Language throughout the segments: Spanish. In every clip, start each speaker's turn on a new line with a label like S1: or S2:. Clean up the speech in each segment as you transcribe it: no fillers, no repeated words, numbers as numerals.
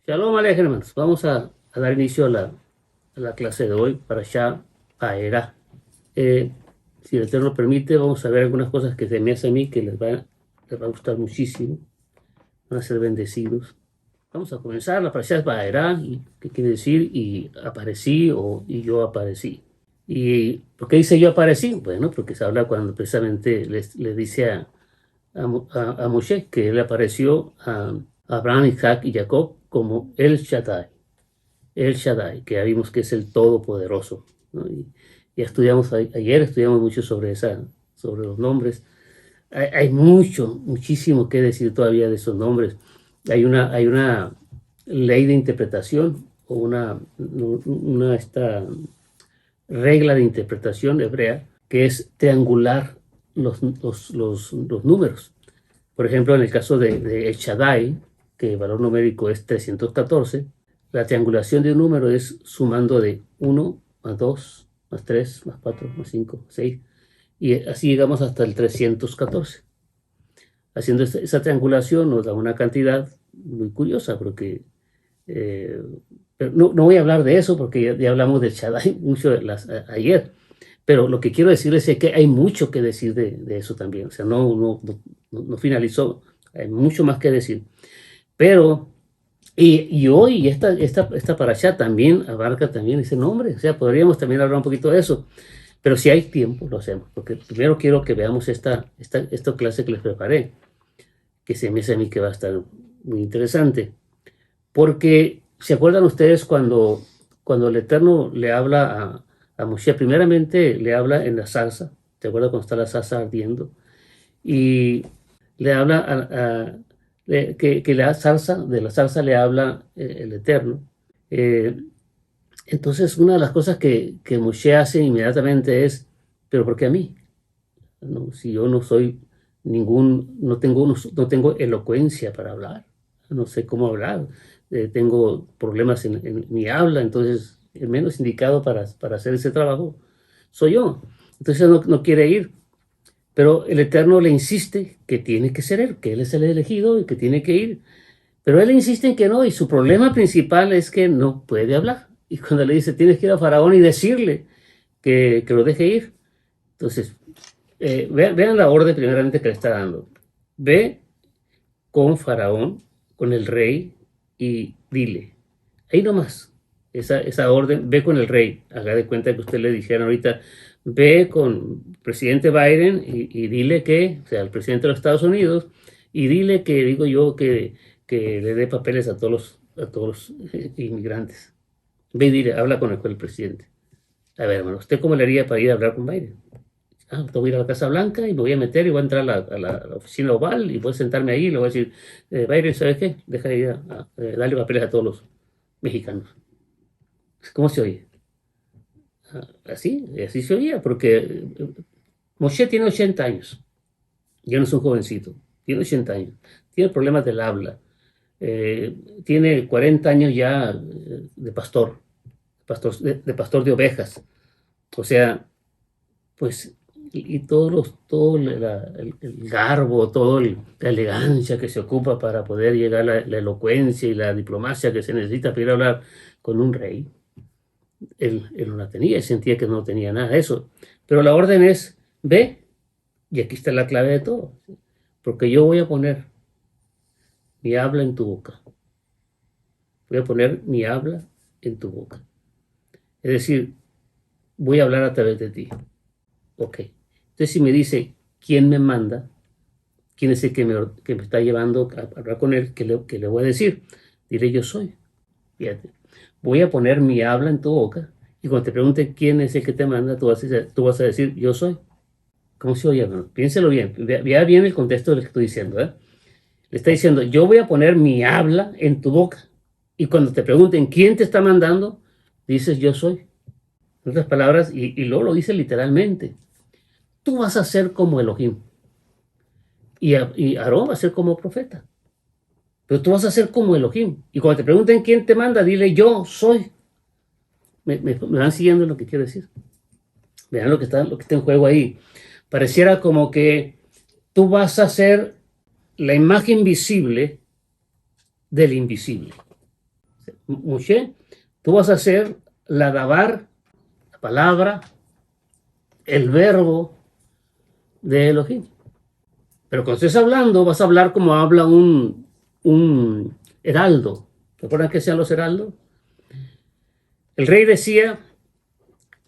S1: Shalom Alejem, hermanos. Vamos a dar inicio a la clase de hoy para Shah Paerá. Si el Eterno permite, vamos a ver algunas cosas que se me hacen a mí que les va a gustar muchísimo. Van a ser bendecidos. Vamos a comenzar la parasha Paerá, que quiere decir y aparecí y yo aparecí. ¿Y por qué dice yo aparecí? Bueno, porque se habla cuando precisamente le dice a Moshe que él apareció a Abraham, Isaac y Jacob como El Shaddai, que ya vimos que es el Todopoderoso, ¿no? Y ya estudiamos, ayer estudiamos mucho sobre los nombres. Hay muchísimo que decir todavía de esos nombres. Hay una ley de interpretación o esta regla de interpretación hebrea que es triangular los números. Por ejemplo, en el caso de El Shaddai, que el valor numérico es 314, la triangulación de un número es sumando de 1 más 2 más 3 más 4 más 5 más 6, y así llegamos hasta el 314. Haciendo esa triangulación nos da una cantidad muy curiosa, porque pero no voy a hablar de eso porque ya hablamos del Shaddai mucho ayer. Pero lo que quiero decirles es que hay mucho que decir de eso también. O sea, no finalizó. Hay mucho más que decir. Pero, y hoy esta parashá también abarca también ese nombre. O sea, podríamos también hablar un poquito de eso. Pero si hay tiempo, lo hacemos. Porque primero quiero que veamos esta clase que les preparé, que se me hace a mí que va a estar muy interesante. Porque, ¿se acuerdan ustedes cuando el Eterno le habla a Moshe? Primeramente le habla en la zarza. ¿Se acuerdan cuando está la zarza ardiendo? Y le habla que de la zarza le habla el Eterno. Eh, entonces, una de las cosas que Moshe hace inmediatamente es, ¿pero por qué a mí? ¿No? Si yo no soy no tengo elocuencia para hablar, no sé cómo hablar, tengo problemas en mi habla, entonces el menos indicado para hacer ese trabajo soy yo. Entonces no quiere ir, pero el Eterno le insiste que tiene que ser él, que él es el elegido y que tiene que ir, pero él insiste en que no, y su problema principal es que no puede hablar. Y cuando le dice, tienes que ir a Faraón y decirle que lo deje ir, entonces vean la orden primeramente que le está dando. Ve con Faraón, con el rey, y dile. Ahí nomás, esa orden, ve con el rey. Haga de cuenta que usted le dijeron ahorita, ve con el presidente Biden y dile que, o sea, el presidente de los Estados Unidos, y dile que, digo yo, que le dé papeles a todos los inmigrantes. Ve y dile, habla con el presidente. A ver, hermano, ¿usted cómo le haría para ir a hablar con Biden? Voy a ir a la Casa Blanca y me voy a meter y voy a entrar a la oficina oval y voy a sentarme ahí y le voy a decir, Biden, ¿sabes qué? Deja de ir darle papeles a todos los mexicanos. ¿Cómo se oye? Así se oía, porque Moshe tiene 80 años, ya no es un jovencito, tiene 80 años, tiene problemas del habla, tiene 40 años ya de de pastor de ovejas. O sea, pues, y el garbo, la elegancia que se ocupa para poder llegar a la elocuencia y la diplomacia que se necesita para ir a hablar con un rey, él no la tenía, él sentía que no tenía nada de eso. Pero la orden es, ve, y aquí está la clave de todo, porque yo voy a poner mi habla en tu boca. Voy a poner mi habla en tu boca. Es decir, voy a hablar a través de ti. Ok. Entonces, si me dice, ¿quién me manda? ¿Quién es el que me está llevando a hablar con él? ¿Qué le voy a decir? Diré, yo soy. Fíjate. Voy a poner mi habla en tu boca y cuando te pregunten quién es el que te manda, tú vas a decir, yo soy. ¿Cómo se oye, hermano? Piénselo bien. Vea bien el contexto de lo que estoy diciendo. Le está diciendo, yo voy a poner mi habla en tu boca. Y cuando te pregunten quién te está mandando, dices, yo soy. En otras palabras, y luego lo dice literalmente. Tú vas a ser como Elohim. Y Aarón va a ser como profeta. Pero tú vas a ser como Elohim. Y cuando te pregunten quién te manda, dile yo soy. Me van siguiendo lo que quiero decir. Vean lo que está en juego ahí. Pareciera como que tú vas a ser la imagen visible del invisible. Moshe, tú vas a ser la dabar, la palabra, el verbo de Elohim. Pero cuando estés hablando, vas a hablar como habla un heraldo. ¿Recuerdan qué sean los heraldos? El rey decía,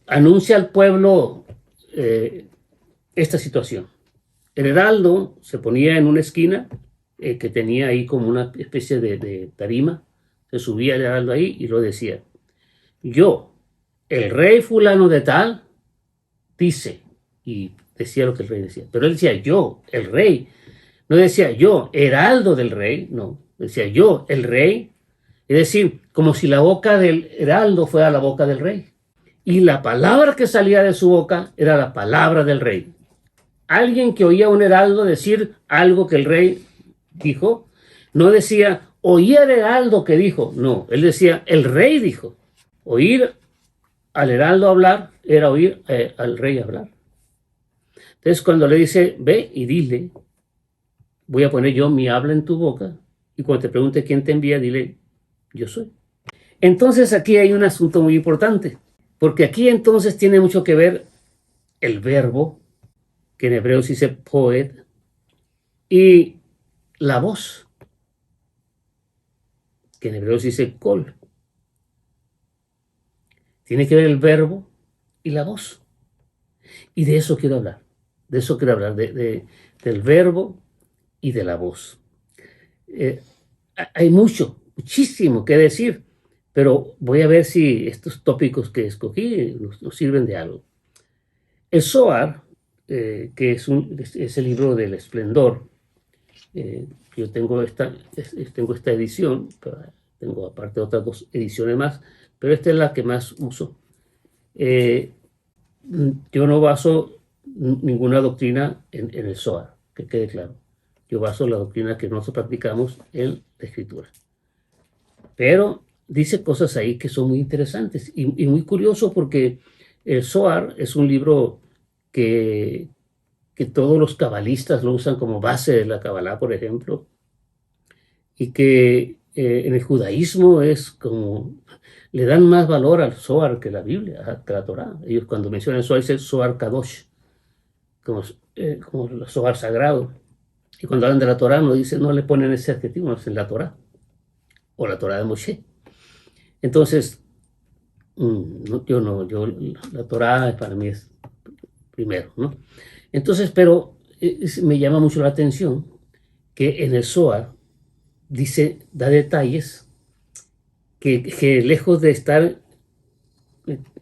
S1: anuncia al pueblo esta situación. El heraldo se ponía en una esquina que tenía ahí como una especie de tarima. Se subía el heraldo ahí y lo decía. Yo, el rey fulano de tal, dice, y decía lo que el rey decía. Pero él decía, yo, el rey. No decía yo, heraldo del rey, no. Decía yo, el rey. Es decir, como si la boca del heraldo fuera la boca del rey. Y la palabra que salía de su boca era la palabra del rey. Alguien que oía a un heraldo decir algo que el rey dijo, no decía, oí al heraldo que dijo. No, él decía, el rey dijo. Oír al heraldo hablar era oír al rey hablar. Entonces cuando le dice, ve y dile, voy a poner yo mi habla en tu boca, y cuando te pregunte quién te envía, dile, yo soy. Entonces aquí hay un asunto muy importante, porque aquí entonces tiene mucho que ver el verbo, que en hebreo se dice poed, y la voz, que en hebreo se dice kol. Tiene que ver el verbo y la voz. Y de eso quiero hablar. De eso quiero hablar, del verbo y de la voz. Hay muchísimo que decir, pero voy a ver si estos tópicos que escogí nos sirven de algo. El Zohar, que es el libro del esplendor, yo tengo esta edición, tengo aparte otras 2 ediciones más, pero esta es la que más uso. Yo no baso ninguna doctrina en el Zohar, que quede claro. Yo baso la doctrina que nosotros practicamos en la Escritura. Pero dice cosas ahí que son muy interesantes y muy curioso porque el Zohar es un libro que todos los cabalistas lo usan como base de la Kabbalah, por ejemplo, y que en el judaísmo es como, le dan más valor al Zohar que la Biblia, que la Torá. Ellos cuando mencionan Zohar dicen Zohar Kadosh, como el Zohar sagrado. Y cuando hablan de la Torá no le ponen ese adjetivo, no dicen la Torá o la Torá de Moshe. Entonces, la Torá para mí es primero, ¿no? Entonces, pero me llama mucho la atención que en el Zohar da detalles que lejos de estar,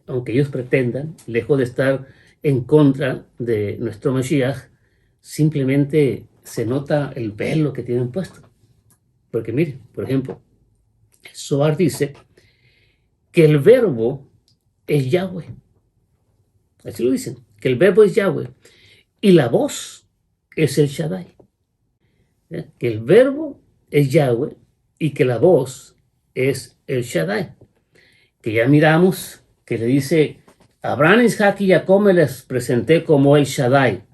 S1: aunque ellos pretendan, lejos de estar en contra de nuestro Mashiach, simplemente se nota el velo que tienen puesto. Porque mire, por ejemplo, el Zohar dice que el verbo es Yahweh. Así lo dicen, que el verbo es Yahweh. Y la voz es el Shaddai. Que el verbo es Yahweh y que la voz es el Shaddai. Que ya miramos que le dice, Abraham, Isaac y Jacob me les presenté como el Shaddai.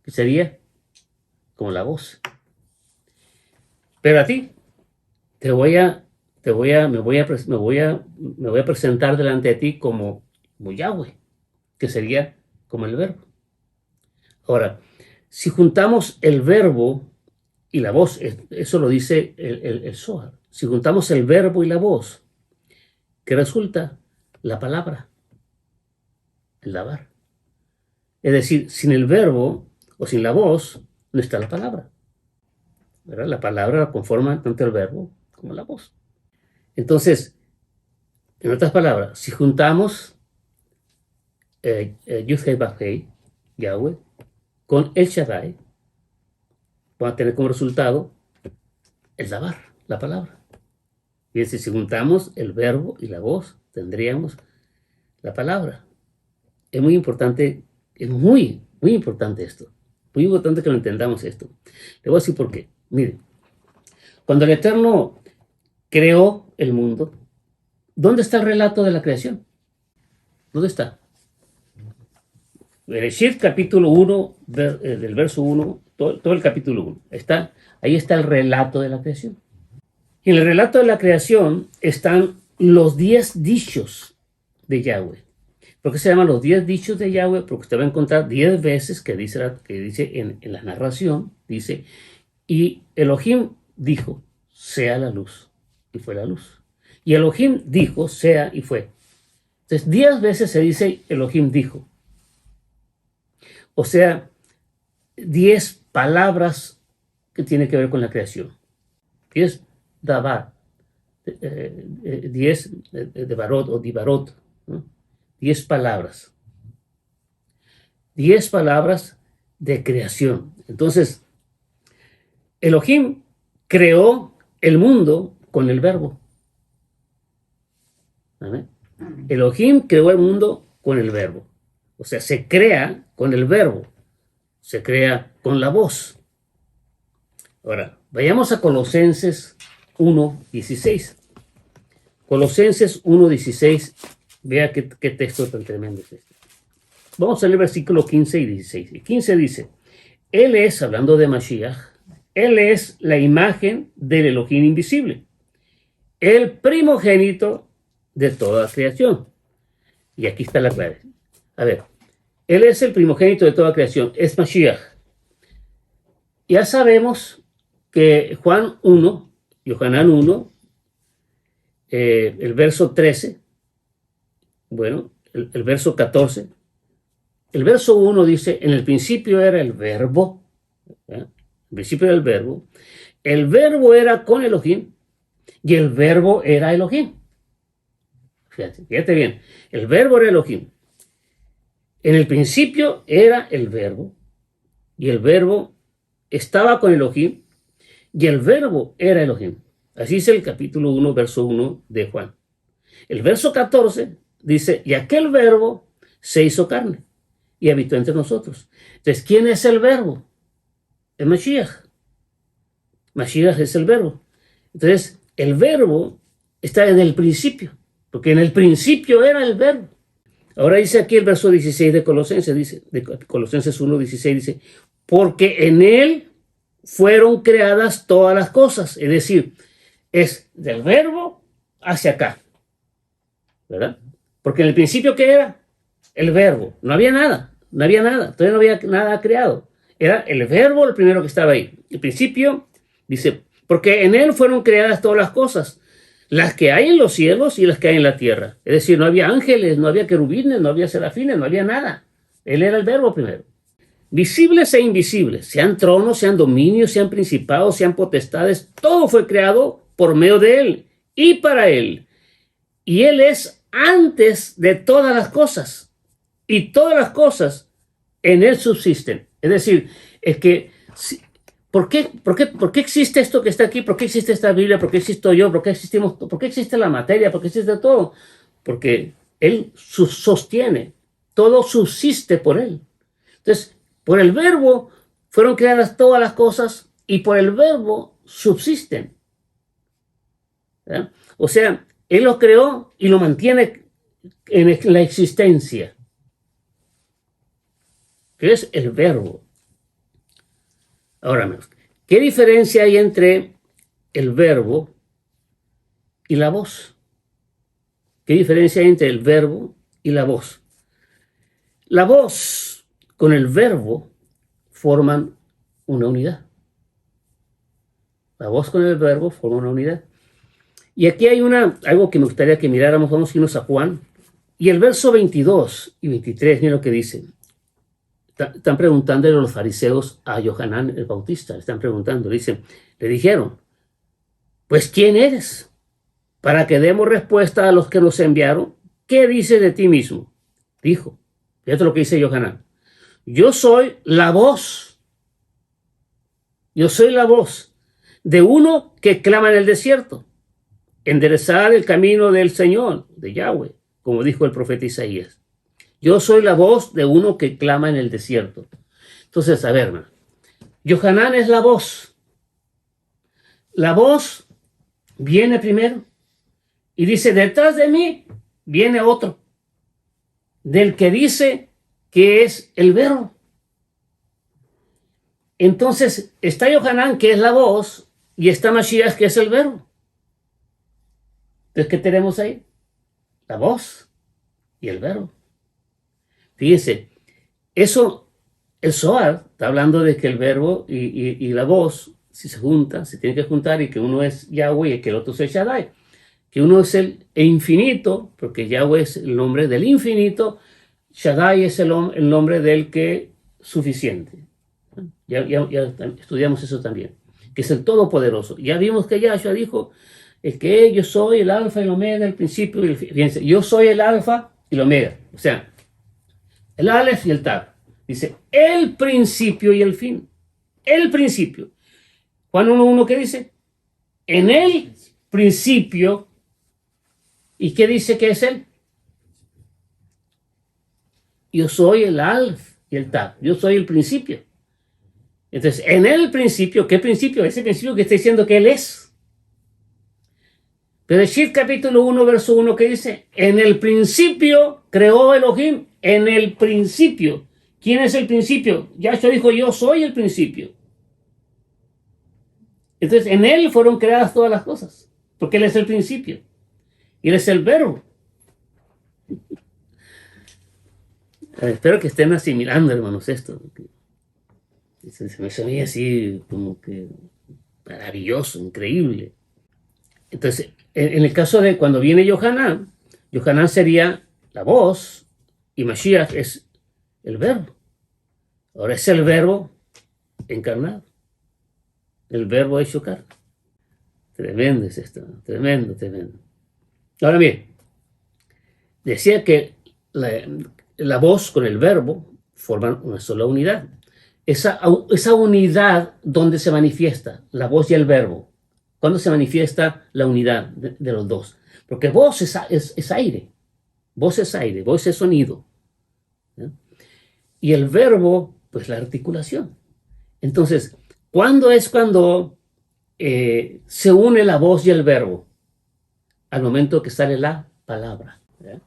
S1: ¿Qué sería? Como la voz. Pero a ti me voy a presentar delante de ti como Yahweh, que sería como el verbo. Ahora, si juntamos el verbo y la voz, eso lo dice el Zohar, si juntamos el verbo y la voz, ¿qué resulta? La palabra, el dabar. Es decir, sin el verbo o sin la voz, no está la palabra. ¿Verdad? La palabra la conforma tanto el verbo como la voz. Entonces, en otras palabras, si juntamos Yud-Hei Vav-Hei, Yahweh, con el Shaddai, vamos a tener como resultado el dabar, la palabra. Y si juntamos el verbo y la voz, tendríamos la palabra. Es muy importante, es muy importante esto. Muy importante que lo entendamos esto. Le voy a decir por qué. Miren, cuando el Eterno creó el mundo, ¿dónde está el relato de la creación? ¿Dónde está? Bereshit, capítulo 1, del verso 1, todo el capítulo 1. Ahí está el relato de la creación. En el relato de la creación están los 10 dichos de Yahweh. ¿Por qué se llaman los 10 dichos de Yahweh? Porque usted va a encontrar 10 veces que dice en la narración, dice, y Elohim dijo, sea la luz, y fue la luz. Y Elohim dijo, sea, y fue. Entonces, 10 veces se dice Elohim dijo. O sea, 10 palabras que tienen que ver con la creación. 10 dabar, 10 de barot o dibarot, ¿no? 10 palabras. 10 palabras de creación. Entonces, Elohim creó el mundo con el verbo. ¿Amén? Elohim creó el mundo con el verbo. O sea, se crea con el verbo. Se crea con la voz. Ahora, vayamos a Colosenses 1:16. Colosenses 1:16. Vea qué texto tan tremendo es este. Vamos a leer versículo 15 y 16. Y 15 dice, Él es, hablando de Mashiach, Él es la imagen del Elohim invisible, el primogénito de toda creación. Y aquí está la clave. A ver, Él es el primogénito de toda creación, es Mashiach. Ya sabemos que Juan 1, Yohanan 1, el verso 13, bueno, el verso 14, el verso 1 dice, en el principio era el verbo, ¿eh? El principio era el verbo era con Elohim, y el verbo era Elohim. Fíjate bien, el verbo era Elohim. En el principio era el verbo, y el verbo estaba con Elohim, y el verbo era Elohim. Así es el capítulo 1, verso 1 de Juan. El verso 14 dice, y aquel verbo se hizo carne y habitó entre nosotros. Entonces, ¿quién es el verbo? El Mashiach. Mashiach es el verbo. Entonces, el verbo está en el principio, porque en el principio era el verbo. Ahora dice aquí el verso 16 de Colosenses, de Colosenses 1:16, dice, porque en él fueron creadas todas las cosas. Es decir, es del verbo hacia acá, ¿verdad? Porque en el principio, ¿qué era? El verbo. No había nada, todavía no había nada creado. Era el verbo el primero que estaba ahí. El principio, dice, porque en él fueron creadas todas las cosas, las que hay en los cielos y las que hay en la tierra. Es decir, no había ángeles, no había querubines, no había serafines, no había nada. Él era el verbo primero. Visibles e invisibles, sean tronos, sean dominios, sean principados, sean potestades, todo fue creado por medio de él y para él. Y él es antes de todas las cosas, y todas las cosas en él subsisten. Es decir, es que, ¿por qué existe esto que está aquí? ¿Por qué existe esta Biblia? ¿Por qué existo yo? ¿Por qué existe la materia? ¿Por qué existe todo? Porque él sostiene, todo subsiste por él. Entonces, por el verbo fueron creadas todas las cosas y por el verbo subsisten. ¿verdad? O sea, él lo creó y lo mantiene en la existencia, que es el verbo. Ahora, ¿qué diferencia hay entre el verbo y la voz? ¿Qué diferencia hay entre el verbo y la voz? La voz con el verbo forman una unidad. La voz con el verbo forma una unidad. Y aquí hay algo que me gustaría que miráramos. Vamos a irnos a Juan. Y el verso 22 y 23, miren lo que dice. Están preguntándole los fariseos a Yohanan el Bautista. Le están preguntando. Le dijeron, pues, ¿quién eres? Para que demos respuesta a los que nos enviaron. ¿Qué dices de ti mismo? Dijo. Fíjate lo que dice Yohanan. Yo soy la voz. Yo soy la voz de uno que clama en el desierto. Enderezar el camino del Señor, de Yahweh, como dijo el profeta Isaías. Yo soy la voz de uno que clama en el desierto. Entonces, a ver, Yohanan es la voz. La voz viene primero y dice, detrás de mí viene otro, del que dice que es el verbo. Entonces, está Yohanan, que es la voz, y está Mashiach, que es el verbo. Entonces, ¿qué tenemos ahí? La voz y el verbo. Fíjense, eso, el Zohar está hablando de que el verbo y la voz, si se juntan, se tienen que juntar, y que uno es Yahweh y que el otro es el Shaddai. Que uno es el infinito, porque Yahweh es el nombre del infinito, Shaddai es el nombre del que suficiente. Ya estudiamos eso también, que es el todopoderoso. Ya vimos que Yahshua dijo, es que yo soy el alfa y el omega, el principio y el fin. Fíjense, yo soy el alfa y el omega, o sea, el alef y el tab. Dice, el principio y el fin. El principio. Juan 1:1, ¿qué dice? En el principio. ¿Y qué dice que es él? Yo soy el alf y el tab. Yo soy el principio. Entonces, en el principio, ¿qué principio? Ese principio que está diciendo que él es. Bereshit capítulo 1, verso 1, que dice, en el principio creó Elohim. En el principio. ¿Quién es el principio? Yahshua dijo, yo soy el principio. Entonces, en él fueron creadas todas las cosas, porque él es el principio. Y él es el verbo. Espero que estén asimilando, hermanos, esto. Se me sonía así como que maravilloso, increíble. Entonces, en el caso de cuando viene Yohanan, Yohanan sería la voz y Mashiach es el verbo. Ahora es el verbo encarnado. El verbo hecho carne. Tremendo es esto, tremendo, tremendo. Ahora bien, decía que la voz con el verbo forman una sola unidad. Esa unidad, ¿dónde se manifiesta la voz y el verbo? ¿Cuándo se manifiesta la unidad de los dos? Porque voz es aire, voz es sonido, ¿no? Y el verbo, pues la articulación. Entonces, ¿cuándo es cuando se une la voz y el verbo? Al momento que sale la palabra, ¿verdad?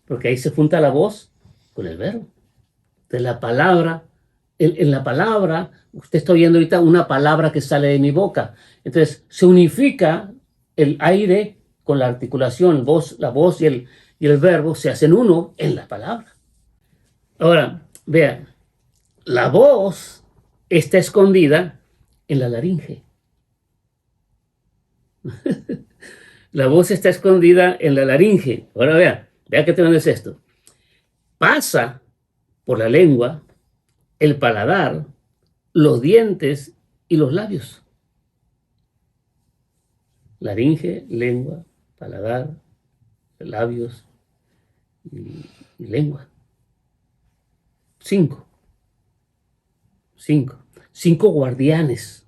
S1: Porque ahí se junta la voz con el verbo. Entonces la palabra, en la palabra, usted está oyendo ahorita una palabra que sale de mi boca. Entonces se unifica el aire con la articulación, la voz y el verbo se hacen uno en la palabra. Ahora, vean, la voz está escondida en la laringe. La voz está escondida en la laringe. Ahora vea qué tremendo es esto. Pasa por la lengua, el paladar, los dientes y los labios. Laringe, lengua, paladar, labios y lengua. 5. 5 guardianes.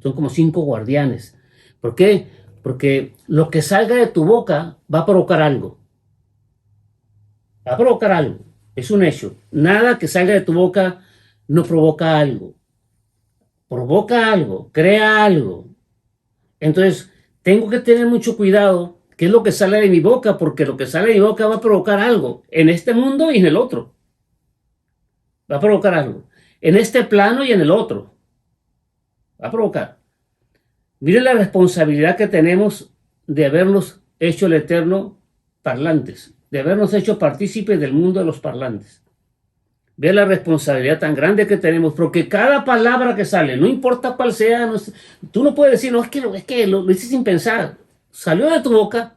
S1: Son como 5 guardianes. ¿Por qué? Porque lo que salga de tu boca va a provocar algo. Va a provocar algo. Es un hecho. Nada que salga de tu boca no provoca algo. Provoca algo, crea algo. Entonces, tengo que tener mucho cuidado qué es lo que sale de mi boca, porque lo que sale de mi boca va a provocar algo en este mundo y en el otro. Va a provocar algo. En este plano y en el otro. Va a provocar. Miren la responsabilidad que tenemos de habernos hecho el Eterno parlantes, de habernos hecho partícipes del mundo de los parlantes. Ve la responsabilidad tan grande que tenemos, porque cada palabra que sale, no importa cuál sea, tú no puedes decir, no, es que lo hice sin pensar. Salió de tu boca,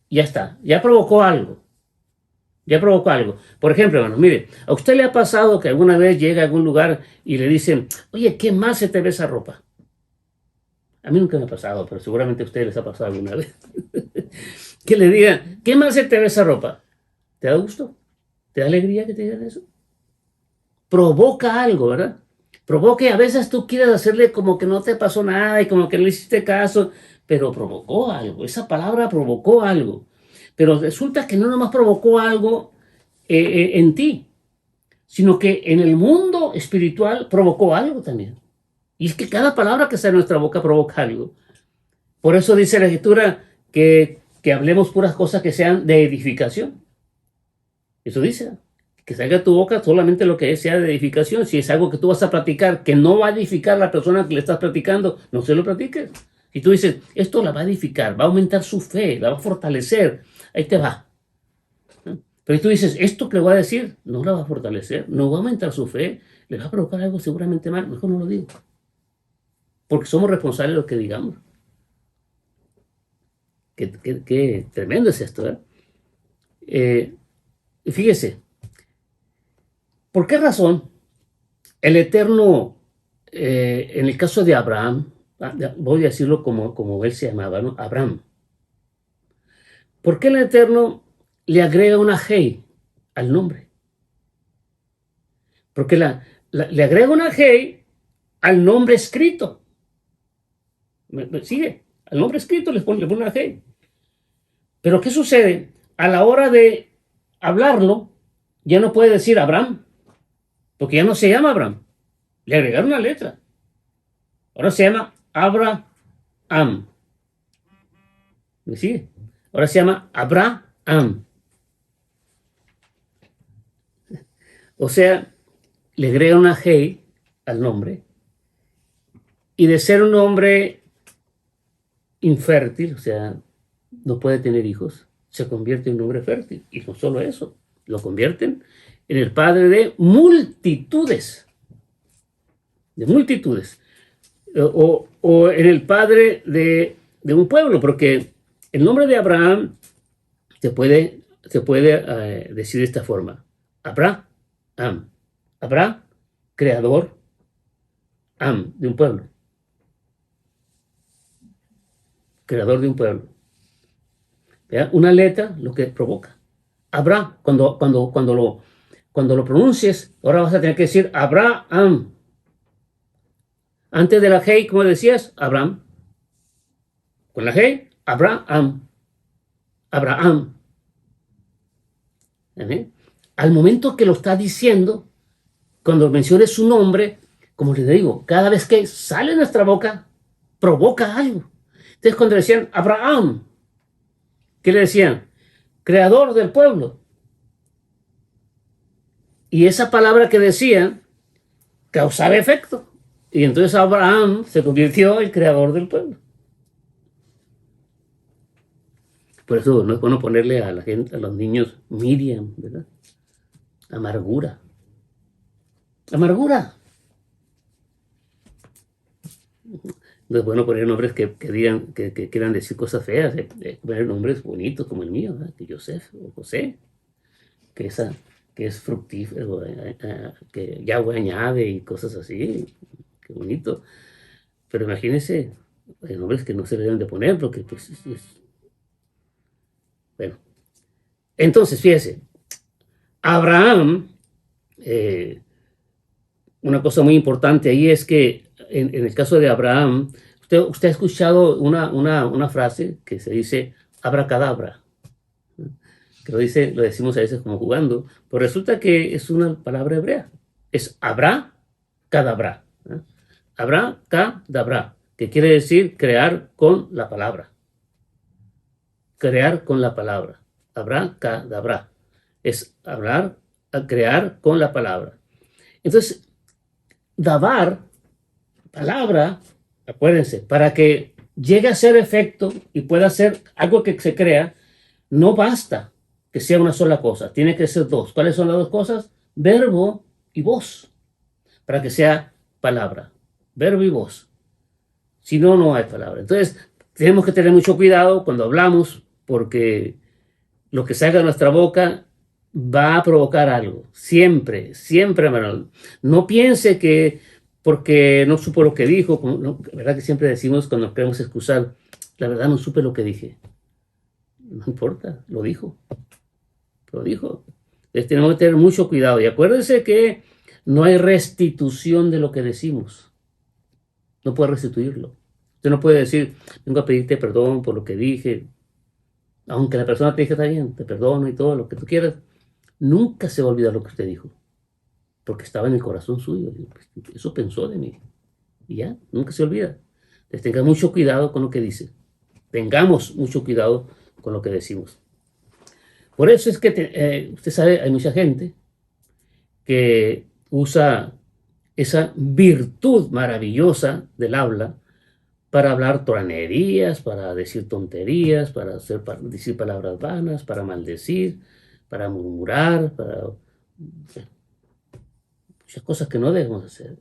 S1: ya está, ya provocó algo. Ya provocó algo. Por ejemplo, hermano, mire, ¿a usted le ha pasado que alguna vez llega a algún lugar y le dicen, oye, qué mal se te ve esa ropa? A mí nunca me ha pasado, pero seguramente a ustedes les ha pasado alguna vez. Que le digan, ¿qué mal se te ve esa ropa? ¿Te da gusto? ¿Te da alegría que te digan eso? Provoca algo, ¿verdad? Provoca, a veces tú quieres hacerle como que no te pasó nada y como que no hiciste caso, pero provocó algo. Esa palabra provocó algo. Pero resulta que no nomás provocó algo en ti, sino que en el mundo espiritual provocó algo también. Y es que cada palabra que sale de nuestra boca provoca algo. Por eso dice la Escritura que hablemos puras cosas que sean de edificación. Eso dice, que salga de tu boca solamente lo que sea de edificación. Si es algo que tú vas a platicar que no va a edificar a la persona que le estás platicando, no se lo platiques. Y tú dices, esto la va a edificar, va a aumentar su fe, la va a fortalecer. Ahí te va. Pero tú dices, esto que le voy a decir no la va a fortalecer, no va a aumentar su fe, le va a provocar algo seguramente mal. Mejor no lo digo. Porque somos responsables de lo que digamos. Qué tremendo es esto, ¿eh? Y fíjese, ¿por qué razón el Eterno, en el caso de Abraham, voy a decirlo como él se llamaba, ¿no? Abraham? ¿Por qué el Eterno le agrega una Hey al nombre? Porque le agrega una Hey al nombre escrito. ¿Me sigue? Al nombre escrito le pone una Hey. Pero ¿qué sucede? A la hora de hablarlo, ya no puede decir Abraham, porque ya no se llama Abraham. Le agregaron una letra. Ahora se llama Abraham. ¿Me sigue? Ahora se llama Abraham. O sea, le agrega una Hey al nombre. Y de ser un hombre infértil, o sea, no puede tener hijos, se convierte en un hombre fértil. Y no solo eso, lo convierten en el padre de multitudes. De multitudes. O en el padre de un pueblo, porque el nombre de Abraham se puede decir de esta forma. Abraham. Abraham, creador, de un pueblo. Creador de un pueblo. ¿Vean? Una letra lo que provoca. Abraham, cuando lo pronuncies, ahora vas a tener que decir Abraham. Antes de la Hey, ¿cómo decías? Abraham. Con la Hey, Abraham. Abraham. ¿Eh? Al momento que lo está diciendo, cuando menciones su nombre, como les digo, cada vez que sale de nuestra boca, provoca algo. Entonces, cuando decían Abraham, ¿qué le decían? Creador del pueblo. Y esa palabra que decían causaba efecto. Y entonces Abraham se convirtió en el creador del pueblo. Por eso no es bueno ponerle a la gente, a los niños, Miriam, ¿verdad? Amargura. Amargura. No es bueno poner nombres que digan, que quieran decir cosas feas, poner nombres bonitos como el mío, ¿verdad? Que Joseph o José, que es fructífero, que Yahweh añade y cosas así. Qué bonito. Pero imagínense, hay nombres que no se le deben de poner porque pues, bueno. Entonces, fíjese, Abraham, una cosa muy importante ahí es que en el caso de Abraham, usted ha escuchado una frase que se dice abracadabra, que lo decimos a veces como jugando, pero resulta que es una palabra hebrea, es abracadabra, ¿eh? Abracadabra, que quiere decir crear con la palabra. Crear con la palabra. Abracadabra. Es hablar, crear con la palabra. Entonces, dabar, palabra, acuérdense, para que llegue a ser efecto y pueda ser algo que se crea, no basta que sea una sola cosa, tiene que ser dos. ¿Cuáles son las dos cosas? Verbo y voz, para que sea palabra. Verbo y voz. Si no, no hay palabra. Entonces, tenemos que tener mucho cuidado cuando hablamos, porque lo que salga de nuestra boca va a provocar algo. Siempre, siempre, hermano. No piense que porque no supo lo que dijo, no, ¿verdad que siempre decimos cuando nos queremos excusar? La verdad no supe lo que dije. No importa, lo dijo. Lo dijo. Entonces tenemos que tener mucho cuidado. Y acuérdense que no hay restitución de lo que decimos. No puede restituirlo. Usted no puede decir, vengo a pedirte perdón por lo que dije. Aunque la persona te diga, está bien, te perdono y todo lo que tú quieras, nunca se va a olvidar lo que usted dijo. Porque estaba en el corazón suyo. Eso pensó de mí. Y ya, nunca se olvida. Entonces tenga mucho cuidado con lo que dice. Tengamos mucho cuidado con lo que decimos. Por eso es que, usted sabe, hay mucha gente que usa esa virtud maravillosa del habla para hablar toranerías, para decir tonterías, decir palabras vanas, para maldecir, para murmurar, para muchas cosas que no debemos hacer.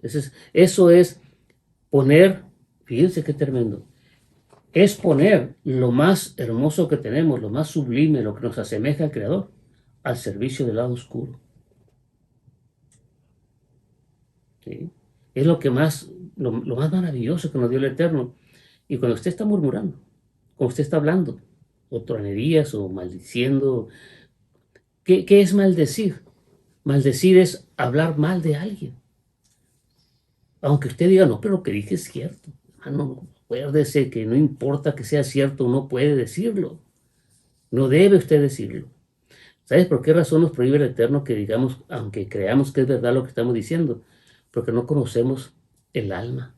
S1: Eso es poner, fíjense qué tremendo, es poner lo más hermoso que tenemos, lo más sublime, lo que nos asemeja al Creador, al servicio del lado oscuro. ¿Sí? Es lo más maravilloso que nos dio el Eterno. Y cuando usted está murmurando, cuando usted está hablando, o tronerías, o maldiciendo, ¿qué es maldecir? Maldecir es hablar mal de alguien. Aunque usted diga, no, pero lo que dije es cierto. Hermano, acuérdese que no importa que sea cierto, uno puede decirlo. No debe usted decirlo. ¿Sabes por qué razón nos prohíbe el Eterno que digamos, aunque creamos que es verdad lo que estamos diciendo? Porque no conocemos el alma.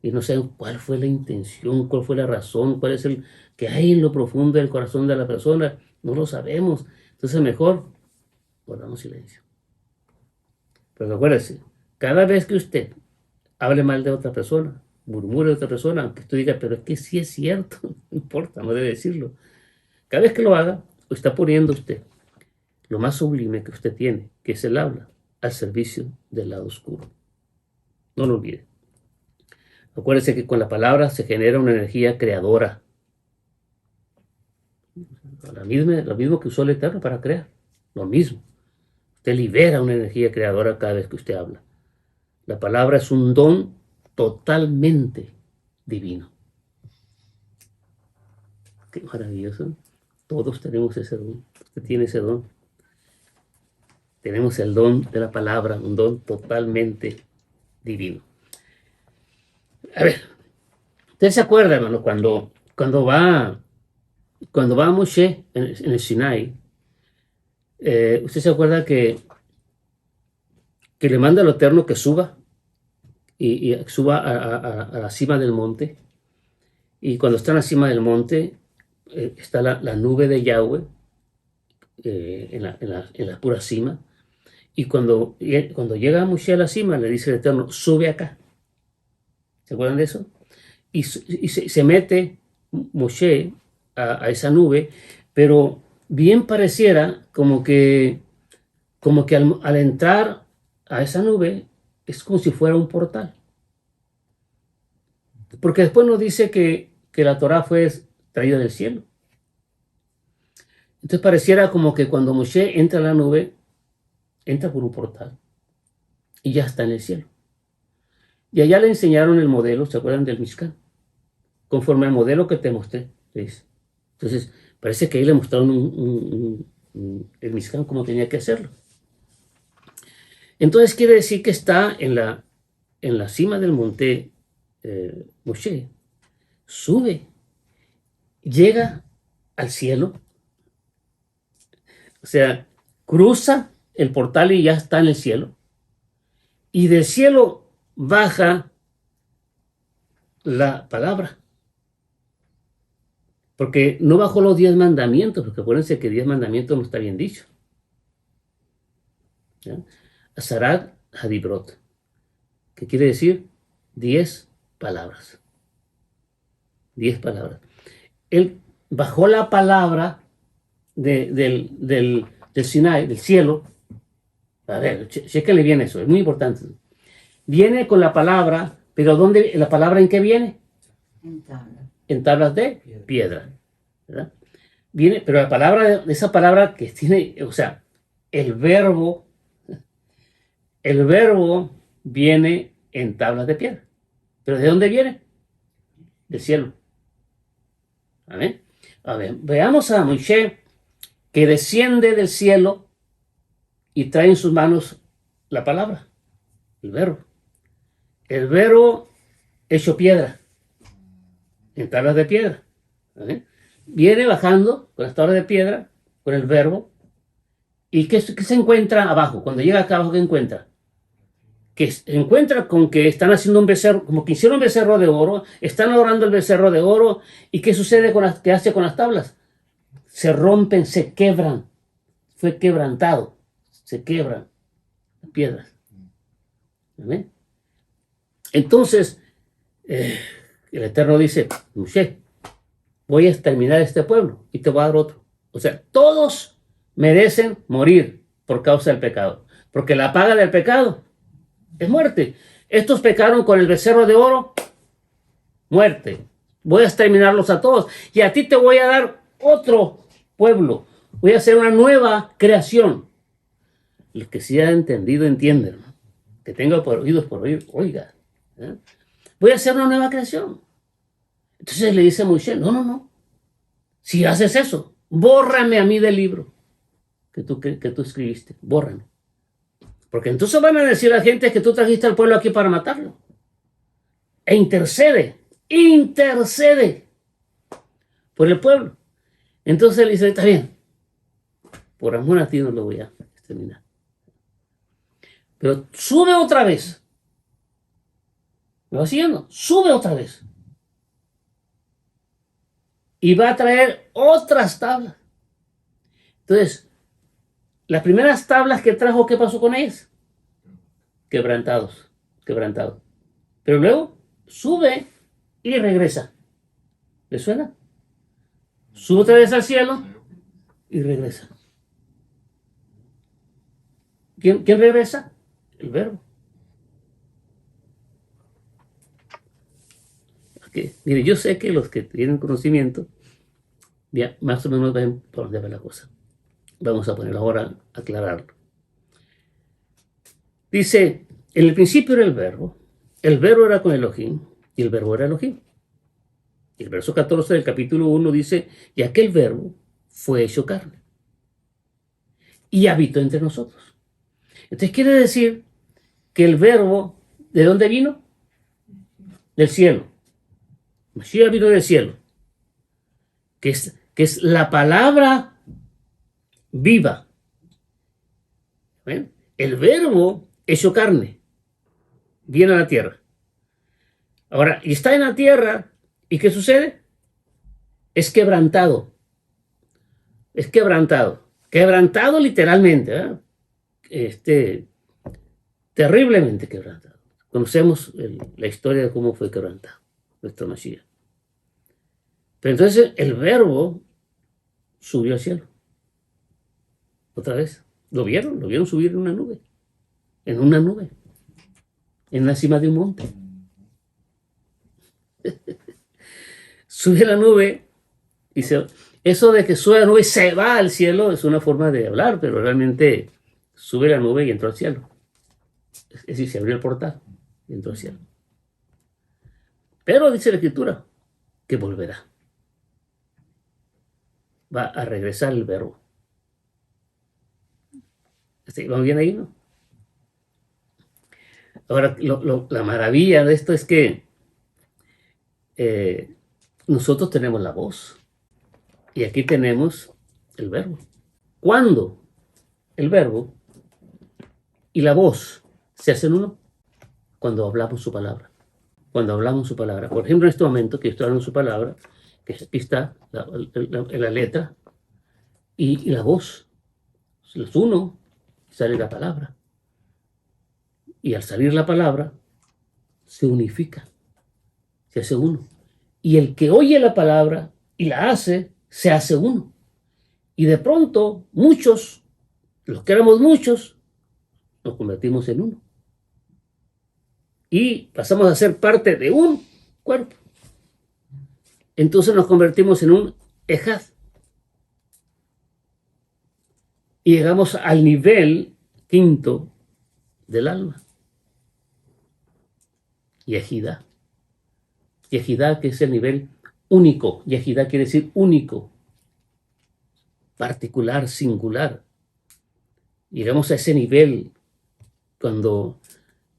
S1: Y no sabemos cuál fue la intención, cuál fue la razón, cuál es el que hay en lo profundo del corazón de la persona. No lo sabemos. Entonces mejor guardamos silencio. Pero acuérdese, cada vez que usted hable mal de otra persona, murmure de otra persona, aunque usted diga, pero es que sí es cierto, no importa, no debe decirlo. Cada vez que lo haga, está poniendo usted lo más sublime que usted tiene, que es el habla, al servicio del lado oscuro. No lo olvide. Acuérdese que con la palabra se genera una energía creadora. Lo mismo que usó el Eterno para crear. Lo mismo. Usted libera una energía creadora cada vez que usted habla. La palabra es un don totalmente divino. Qué maravilloso. Todos tenemos ese don. Usted tiene ese don. Tenemos el don de la palabra, un don totalmente divino. A ver, ¿usted se acuerda, hermano, cuando va a Moshe en el Sinai? ¿Usted se acuerda que le manda al Eterno que suba y suba a la cima del monte? Y cuando está en la cima del monte, está la nube de Yahweh en la pura cima. Y cuando llega Moshe a la cima, le dice el Eterno, sube acá. ¿Se acuerdan de eso? Y se mete Moshe a esa nube, pero bien pareciera como que al entrar a esa nube es como si fuera un portal. Porque después nos dice que la Torá fue traída del cielo. Entonces pareciera como que cuando Moshe entra a la nube, entra por un portal y ya está en el cielo. Y allá le enseñaron el modelo, ¿se acuerdan del Mishkan? Conforme al modelo que te mostré, le dice. Entonces, parece que ahí le mostraron el Mishkan cómo tenía que hacerlo. Entonces quiere decir que está en la cima del monte Moshe, sube, llega al cielo, o sea, cruza el portal y ya está en el cielo, y del cielo baja la palabra. Porque no bajó los 10 mandamientos, porque acuérdense que 10 mandamientos no está bien dicho. Asarat Hadibrot, que quiere decir 10 palabras. 10 palabras. Él bajó la palabra del Sinai, del cielo. A ver, chéquenle bien eso, es muy importante. Viene con la palabra, pero ¿la palabra en qué viene?
S2: En tablas.
S1: En tablas de piedra. ¿Verdad? Viene, pero esa palabra que tiene, o sea, el verbo viene en tablas de piedra. ¿Pero de dónde viene? Del cielo. ¿Amén? A ver, veamos a Moshe que desciende del cielo y trae en sus manos la palabra, el verbo. El verbo hecho piedra, en tablas de piedra. ¿Amén? Viene bajando con las tablas de piedra, con el verbo. ¿Y qué se encuentra abajo? Cuando llega acá abajo, ¿qué encuentra? Que se encuentra con que están haciendo un becerro, como que hicieron un becerro de oro, están adorando el becerro de oro, ¿y qué sucede qué hace con las tablas? Se rompen, se quebran, fue quebrantado, se quebran las piedras. ¿Amén? Entonces, el Eterno dice, Moshe, voy a exterminar este pueblo y te voy a dar otro. O sea, todos merecen morir por causa del pecado, porque la paga del pecado es muerte. Estos pecaron con el becerro de oro, muerte. Voy a exterminarlos a todos y a ti te voy a dar otro pueblo. Voy a hacer una nueva creación. Los que sí han entendido, entienden. Que tenga oídos por oír, oiga. ¿eh? Voy a hacer una nueva creación. Entonces le dice a Moisés, no, no, no. Si haces eso, bórrame a mí del libro que tú escribiste. Bórrame. Porque entonces van a decir a la gente que tú trajiste al pueblo aquí para matarlo. E intercede por el pueblo. Entonces él dice, está bien, por amor a ti no lo voy a exterminar. Pero sube otra vez. ¿Lo va siguiendo? Sube otra vez. Y va a traer otras tablas. Entonces, las primeras tablas que trajo, ¿qué pasó con ellas? Quebrantados. Pero luego sube y regresa. ¿Le suena? Sube otra vez al cielo y regresa. ¿Quién regresa? El verbo. Okay. Mire, yo sé que los que tienen conocimiento, ya más o menos ven por dónde va la cosa. Vamos a poner ahora a aclararlo. Dice, en el principio era el verbo era con Elohim, y el verbo era Elohim. Y el verso 14 del capítulo 1 dice, y aquel verbo fue hecho carne, y habitó entre nosotros. Entonces quiere decir que el verbo, ¿de dónde vino? Del cielo. Mashiach vino del cielo, que es la palabra viva. ¿Ven? El verbo hecho carne viene a la tierra. Ahora, y está en la tierra, ¿y qué sucede? Es quebrantado. Es quebrantado. Quebrantado literalmente, ¿eh? Terriblemente quebrantado. Conocemos la historia de cómo fue quebrantado nuestro Mashiach. Pero entonces el verbo subió al cielo. Otra vez. ¿Lo vieron? Lo vieron subir en una nube. En una nube. En la cima de un monte. Sube a la nube y eso de que sube a la nube y se va al cielo es una forma de hablar, pero realmente sube la nube y entró al cielo. Es decir, se abrió el portal y entró al cielo. Pero dice la Escritura que volverá. Va a regresar el verbo. ¿Vamos bien ahí, no? Ahora, la maravilla de esto es que nosotros tenemos la voz y aquí tenemos el verbo. ¿Cuándo el verbo y la voz se hacen uno? Cuando hablamos su palabra. Cuando hablamos su palabra. Por ejemplo, en este momento que estoy hablando su palabra, que aquí está la letra y la voz. Los uno, sale la palabra. Y al salir la palabra, se unifica. Se hace uno. Y el que oye la palabra y la hace, se hace uno. Y de pronto, muchos, los que éramos muchos, nos convertimos en uno. Y pasamos a ser parte de un cuerpo. Entonces nos convertimos en un ejad. Y llegamos al nivel quinto del alma. Yehidá. Yehidá, que es el nivel único. Yehidá quiere decir único, particular, singular. Llegamos a ese nivel cuando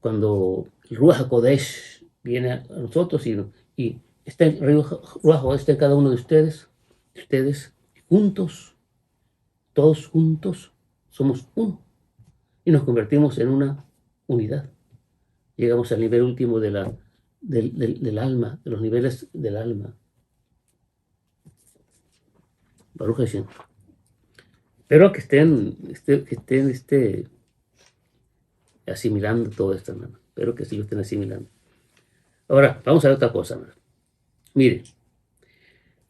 S1: el Ruach HaKodesh viene a nosotros y está el Ruach HaKodesh está en cada uno de ustedes juntos, todos juntos, somos uno y nos convertimos en una unidad. Llegamos al nivel último del alma, de los niveles del alma. Baruch Hashem. Espero que estén asimilando todo esto, hermano. Espero que sí lo estén asimilando. Ahora, vamos a ver otra cosa. Mire,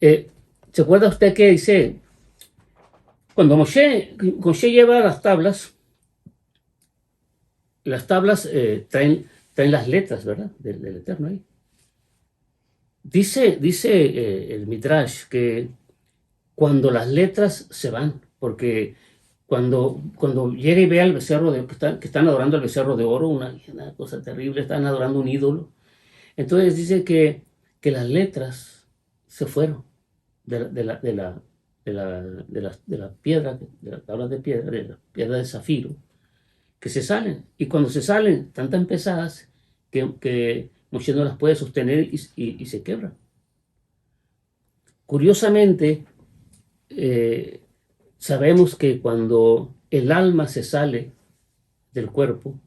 S1: ¿se acuerda usted que dice, cuando Moshe lleva las tablas traen las letras, ¿verdad? Del Eterno ahí. Dice el Midrash que cuando las letras se van, porque cuando llega y ve al becerro que están adorando al becerro de oro, una cosa terrible, están adorando un ídolo. Entonces dice que las letras se fueron de la piedra, de las tablas de piedra, de la piedra de zafiro, que se salen. Y cuando se salen, están tan pesadas que Moshe no las puede sostener y se quebran. Curiosamente, sabemos que cuando el alma se sale del cuerpo,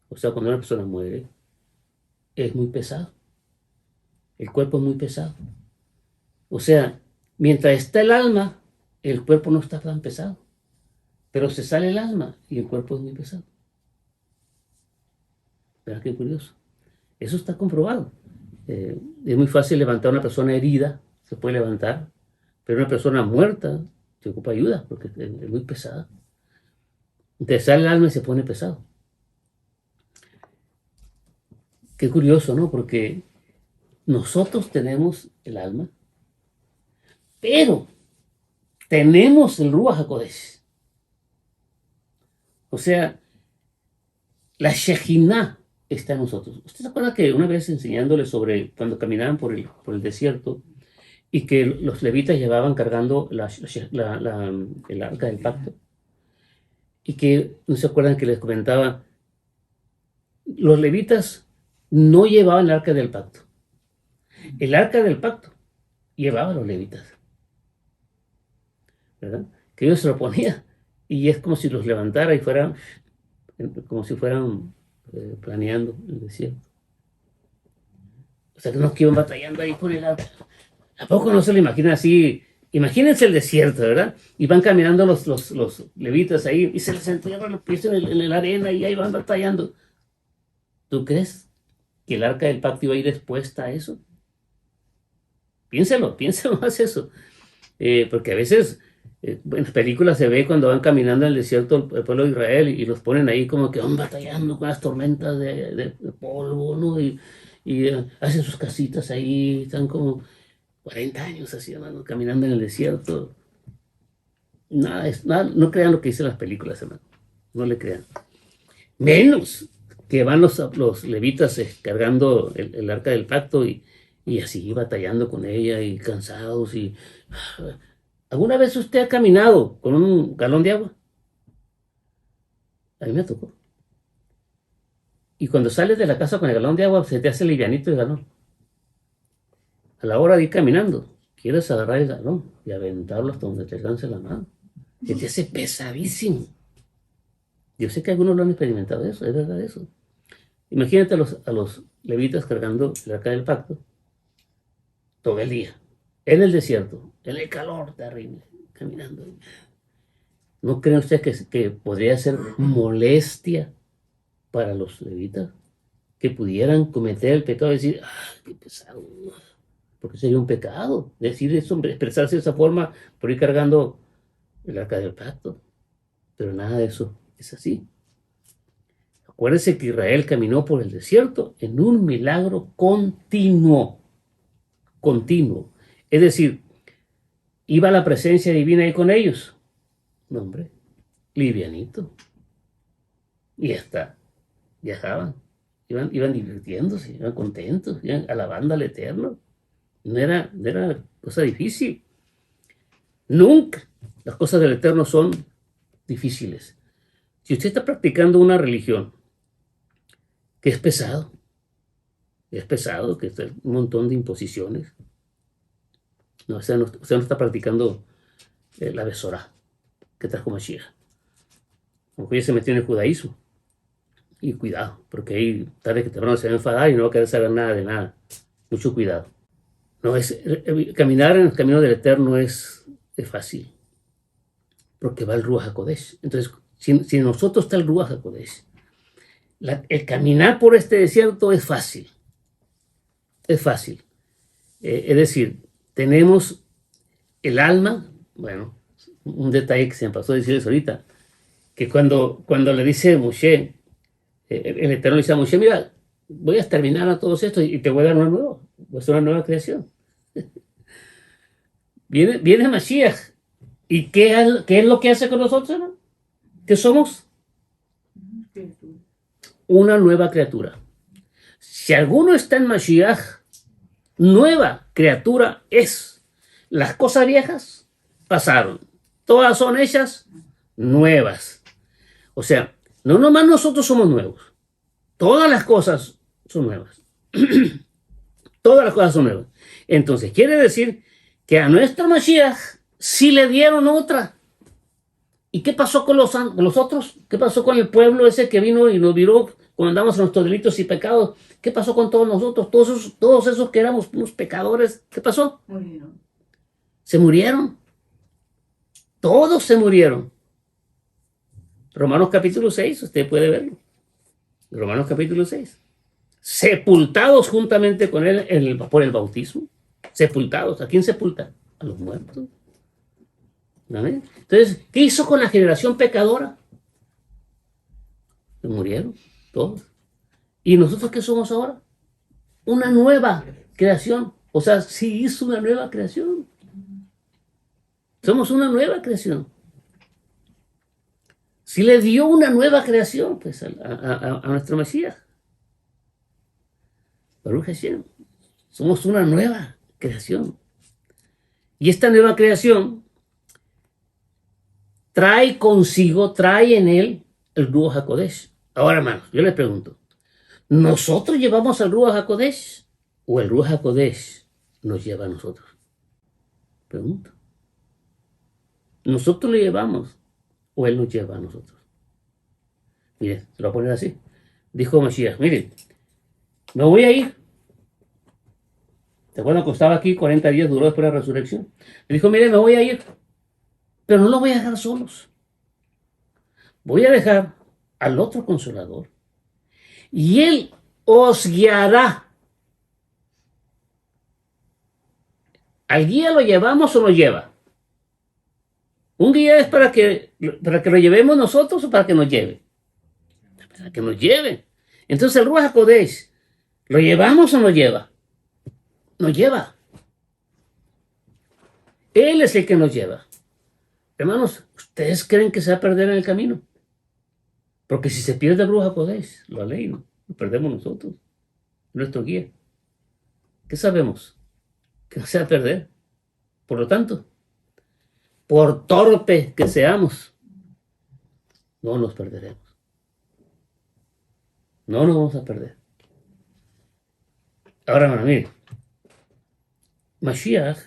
S1: o sea, cuando una persona muere, es muy pesado. El cuerpo es muy pesado. O sea, mientras está el alma, el cuerpo no está tan pesado. Pero se sale el alma y el cuerpo es muy pesado. ¿Verdad qué curioso? Eso está comprobado. Es muy fácil levantar a una persona herida, se puede levantar, pero una persona muerta se ocupa ayuda porque es muy pesada. Entonces sale el alma y se pone pesado. Qué curioso, ¿no? Porque nosotros tenemos el alma, pero tenemos el Ruach HaKodesh. O sea, la Shejinah está en nosotros. ¿Usted se acuerda que una vez enseñándole sobre cuando caminaban por el desierto y que los levitas llevaban cargando el arca del pacto? Y que, ¿no se acuerdan que les comentaba? Los levitas no llevaban el arca del pacto. El arca del pacto llevaba a los levitas, ¿verdad? Que ellos se lo ponían y es como si los levantara y fueran, como si fueran planeando el desierto. O sea, que no que iban batallando ahí con el arca. ¿A poco no se lo imaginan así? Imagínense el desierto, ¿verdad? Y van caminando los levitas ahí y se les entierran los pies en la arena y ahí van batallando. ¿Tú crees que el arca del pacto iba a ir expuesta a eso? Piénselo más eso. Porque a veces en las películas se ve cuando van caminando en el desierto el pueblo de Israel y los ponen ahí como que van batallando con las tormentas de polvo, ¿no? Y hacen sus casitas ahí, están como 40 años así, hermano, caminando en el desierto. Nada, no crean lo que dicen las películas, hermano. No le crean. Menos que van los levitas cargando el arca del pacto y así batallando con ella y cansados. ¿Alguna vez usted ha caminado con un galón de agua? A mí me tocó. Y cuando sales de la casa con el galón de agua, se te hace livianito el galón. A la hora de ir caminando, quieres agarrar el galón y aventarlo hasta donde te alcance la mano. Se te hace pesadísimo. Yo sé que algunos lo han experimentado eso, es verdad eso. Imagínate a los levitas cargando el arca del pacto todo el día, en el desierto, en el calor terrible, caminando. ¿No creen ustedes que podría ser molestia para los levitas? Que pudieran cometer el pecado y decir, qué pesado, porque sería un pecado decir eso, expresarse de esa forma por ir cargando el arca del pacto. Pero nada de eso es así. Acuérdense que Israel caminó por el desierto en un milagro continuo. Es decir, iba la presencia divina ahí con ellos. No, hombre, livianito. Y ya está, viajaban, iban divirtiéndose, iban contentos, iban alabando al Eterno. No era cosa difícil. Nunca las cosas del Eterno son difíciles. Si usted está practicando una religión que es pesado, que es un montón de imposiciones, no, usted no está practicando la Besorá que trajo Mashiach. Aunque ya se metió en el judaísmo. Y cuidado, porque ahí tarde que temprano se va a enfadar y no va a querer saber nada de nada. Mucho cuidado. No caminar en el camino del Eterno es fácil, porque va el Ruach HaKodesh. Entonces, si nosotros está el Ruach HaKodesh, el caminar por este desierto es fácil. Es fácil. Es decir, tenemos el alma, bueno, un detalle que se me pasó decirles ahorita, que cuando le dice Moshe, el Eterno le dice a Moshe, mira, voy a exterminar a todos estos y te voy a dar una nueva, voy a hacer una nueva creación. Viene Mashiach. ¿Y qué es lo que hace con nosotros, no? ¿Qué somos? Una nueva criatura. Si alguno está en Mashiach, nueva criatura es. Las cosas viejas pasaron. Todas son hechas nuevas. O sea, no nomás nosotros somos nuevos. Todas las cosas son nuevas. Todas las cosas son nuevas. Entonces, quiere decir que a nuestro Mashiach sí le dieron otra. ¿Y qué pasó con los otros? ¿Qué pasó con el pueblo ese que vino y nos viró cuando andamos en nuestros delitos y pecados? ¿Qué pasó con todos nosotros? Todos esos que éramos unos pecadores. ¿Qué pasó?
S2: Murieron.
S1: Se murieron. Todos se murieron. Romanos capítulo 6, usted puede verlo. Romanos capítulo 6. Sepultados juntamente con él por el bautismo. Sepultados. ¿A quién sepulta? A los muertos. ¿No? Entonces, ¿qué hizo con la generación pecadora? Se murieron todos. ¿Y nosotros qué somos ahora? Una nueva creación. O sea, sí hizo una nueva creación. Somos una nueva creación. Sí le dio una nueva creación pues, a nuestro Mesías. Baruch Hashem. Somos una nueva creación. Y esta nueva creación trae en él el Ruach HaKodesh. Ahora, hermanos, yo les pregunto, ¿nosotros llevamos al Ruach HaKodesh o el Ruach HaKodesh nos lleva a nosotros? Pregunto. ¿Nosotros lo llevamos o él nos lleva a nosotros? Miren, se lo voy a poner así. Dijo Mashiach, miren, me voy a ir. ¿Te acuerdan que estaba aquí 40 días, duró después de la resurrección? Le dijo, miren, me voy a ir, pero no lo voy a dejar solos. Voy a dejar al otro consolador y él os guiará. ¿Al guía lo llevamos o lo lleva? ¿Un guía es para que lo llevemos nosotros o para que nos lleve? Para que nos lleve. Entonces el Ruach HaKodesh, ¿lo llevamos o nos lleva? Nos lleva. Él es el que nos lleva. Hermanos, ¿ustedes creen que se va a perder en el camino? Porque si se pierde el Ruach HaKodesh, la ley, ¿no? Lo perdemos nosotros, nuestro guía. ¿Qué sabemos? Que no se va a perder. Por lo tanto, por torpe que seamos, no nos perderemos. No nos vamos a perder. Ahora, hermano, miren. Mashiach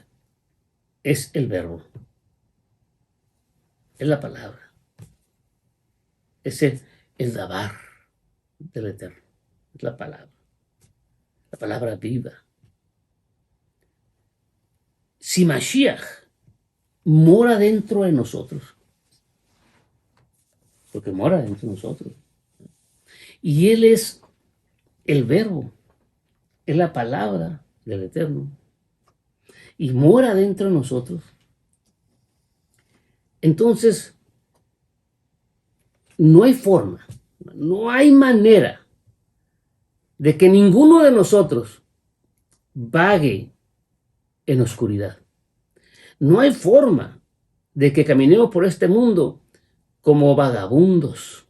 S1: es el verbo. Es la palabra. Es el dabar del Eterno. Es la palabra. La palabra viva. Si Mashiach mora dentro de nosotros, porque mora dentro de nosotros, y Él es el verbo, es la palabra del Eterno, y mora dentro de nosotros, entonces no hay forma, no hay manera de que ninguno de nosotros vague en oscuridad. No hay forma de que caminemos por este mundo como vagabundos.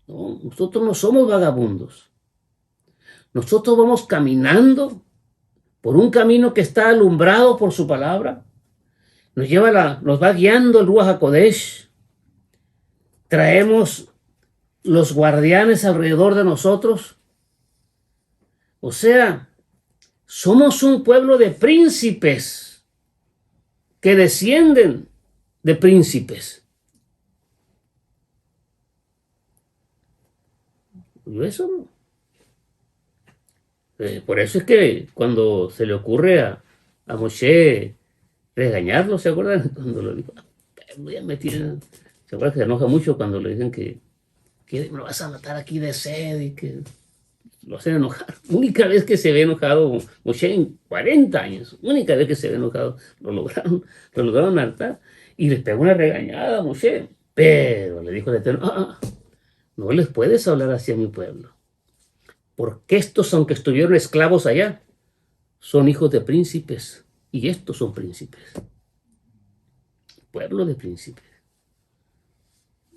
S1: No, nosotros no somos vagabundos. Nosotros vamos caminando por un camino que está alumbrado por su palabra. Nos va guiando el Ruach HaKodesh. Traemos los guardianes alrededor de nosotros. O sea, somos un pueblo de príncipes que descienden de príncipes. ¿Y eso no? Por eso es que cuando se le ocurre a Moshe regañarlo, ¿se acuerdan? Cuando lo dijo, voy a meter... ¿Se acuerdan que se enoja mucho cuando le dicen que me lo vas a matar aquí de sed y que lo hacen enojar. Única vez que se ve enojado Moshe en 40 años, única vez que se ve enojado, lo lograron hartar. Y les pegó una regañada a Moshe. Pero le dijo el Eterno, no les puedes hablar así a mi pueblo. Porque estos, aunque estuvieron esclavos allá, son hijos de príncipes. Y estos son príncipes. Pueblo de príncipes.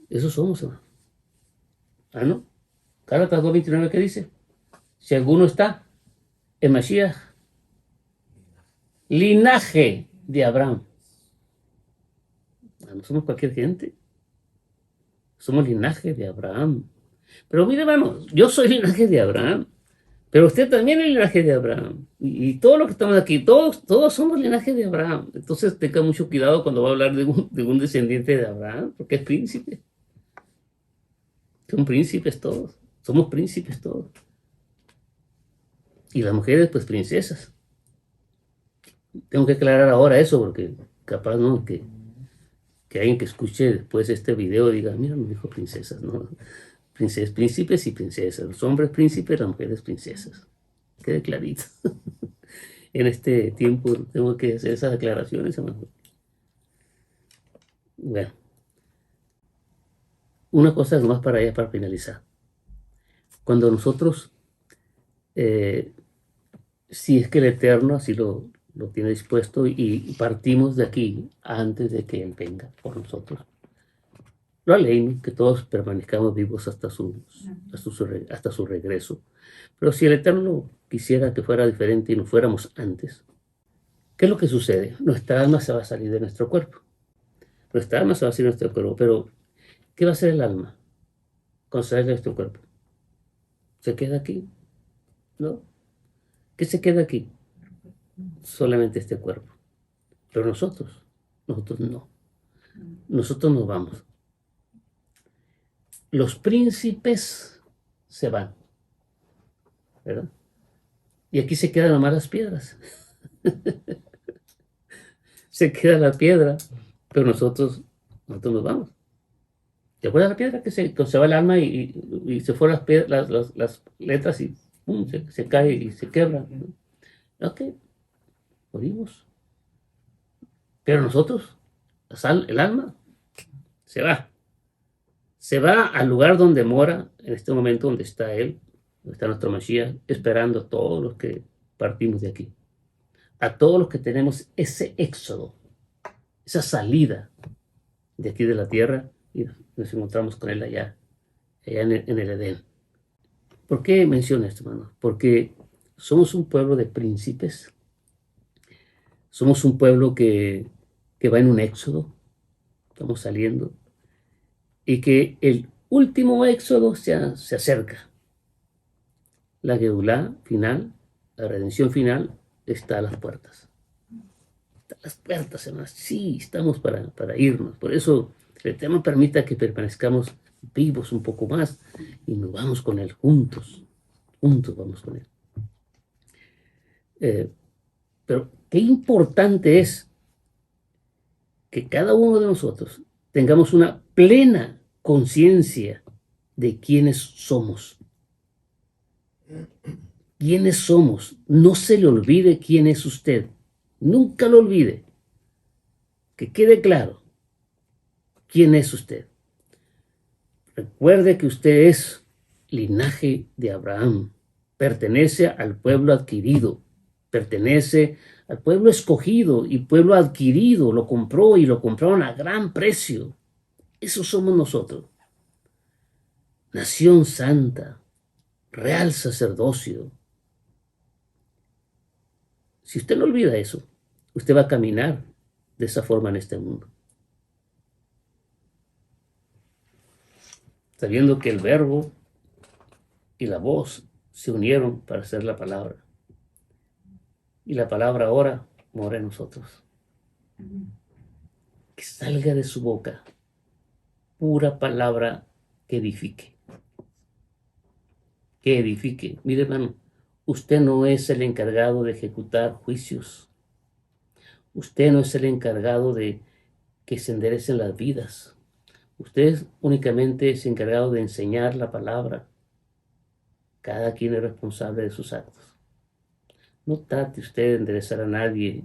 S1: Esos somos, hermano. ¿No? Gálatas 2:29, ¿qué dice? Si alguno está en Mashiach, linaje de Abraham. No somos cualquier gente. Somos linaje de Abraham. Pero mire, hermano, yo soy linaje de Abraham. Pero usted también es linaje de Abraham. Y todos los que estamos aquí, todos somos linaje de Abraham. Entonces tenga mucho cuidado cuando va a hablar de un descendiente de Abraham, porque es príncipe. Son príncipes todos. Somos príncipes todos. Y las mujeres, pues princesas. Tengo que aclarar ahora eso, porque capaz no, que alguien que escuche después este video diga, mira, me dijo princesas, ¿no? Príncipes y princesas. Los hombres príncipes, las mujeres princesas. Quede clarito. En este tiempo tengo que hacer esas aclaraciones, hermano. Bueno, una cosa más para allá, para finalizar. Cuando nosotros, si es que el Eterno así lo tiene dispuesto y partimos de aquí antes de que Él venga por nosotros, la ley, que todos permanezcamos vivos hasta su regreso. Pero si el Eterno quisiera que fuera diferente y no fuéramos antes, ¿qué es lo que sucede? Nuestra alma se va a salir de nuestro cuerpo. Nuestra alma se va a salir de nuestro cuerpo, pero ¿qué va a hacer el alma cuando sale de nuestro cuerpo? ¿Se queda aquí? ¿No? ¿Qué se queda aquí? Solamente este cuerpo. Pero nosotros no. Nosotros nos vamos. Los príncipes se van, ¿verdad? Y aquí se quedan nomás las piedras. Se queda la piedra, pero nosotros nos vamos. ¿Te acuerdas la piedra que se va el alma y se fueron las letras y ¡pum! Se cae y se quebra? Ok, morimos. Pero nosotros, el alma, se va. Se va al lugar donde mora, en este momento donde está Él, donde está nuestro Mashiach, esperando a todos los que partimos de aquí. A todos los que tenemos ese éxodo, esa salida de aquí de la tierra y nos encontramos con Él allá en el Edén. ¿Por qué menciono esto, hermano? Porque somos un pueblo de príncipes, somos un pueblo que va en un éxodo, estamos saliendo, y que el último éxodo se acerca. La Geulá final, la redención final, está a las puertas. Está a las puertas, hermanos. Sí, estamos para irnos. Por eso el Eterno permita que permanezcamos vivos un poco más y nos vamos con Él juntos. Juntos vamos con Él. Pero qué importante es que cada uno de nosotros tengamos una plena conciencia de quiénes somos. ¿Quiénes somos? No se le olvide quién es usted. Nunca lo olvide. Que quede claro quién es usted. Recuerde que usted es linaje de Abraham. Pertenece al pueblo adquirido. Pertenece al pueblo escogido y pueblo adquirido. Lo compró y lo compraron a gran precio. Eso somos nosotros. Nación santa. Real sacerdocio. Si usted no olvida eso, usted va a caminar de esa forma en este mundo. Sabiendo que el verbo y la voz se unieron para hacer la palabra. Y la palabra ahora mora en nosotros. Que salga de su boca pura palabra que edifique. Que edifique. Mire, hermano, usted no es el encargado de ejecutar juicios. Usted no es el encargado de que se enderecen las vidas. Usted únicamente es encargado de enseñar la palabra. Cada quien es responsable de sus actos. No trate usted de enderezar a nadie,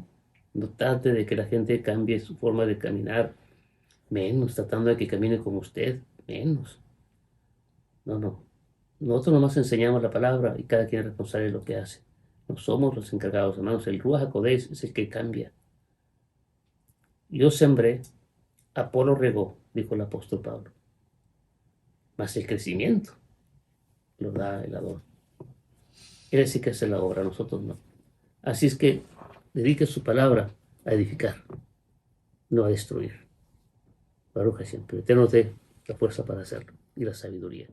S1: no trate de que la gente cambie su forma de caminar, menos tratando de que camine como usted, menos. No, no. Nosotros nomás enseñamos la palabra y cada quien es responsable de lo que hace. No somos los encargados, hermanos. El Ruach HaKodesh es el que cambia. Yo sembré, Apolo regó, dijo el apóstol Pablo. Mas el crecimiento lo da el Adón. Él sí que hace la obra, nosotros no. Así es que dedique su palabra a edificar, no a destruir. Baruch Hashem, pero Eterno te la fuerza para hacerlo y la sabiduría.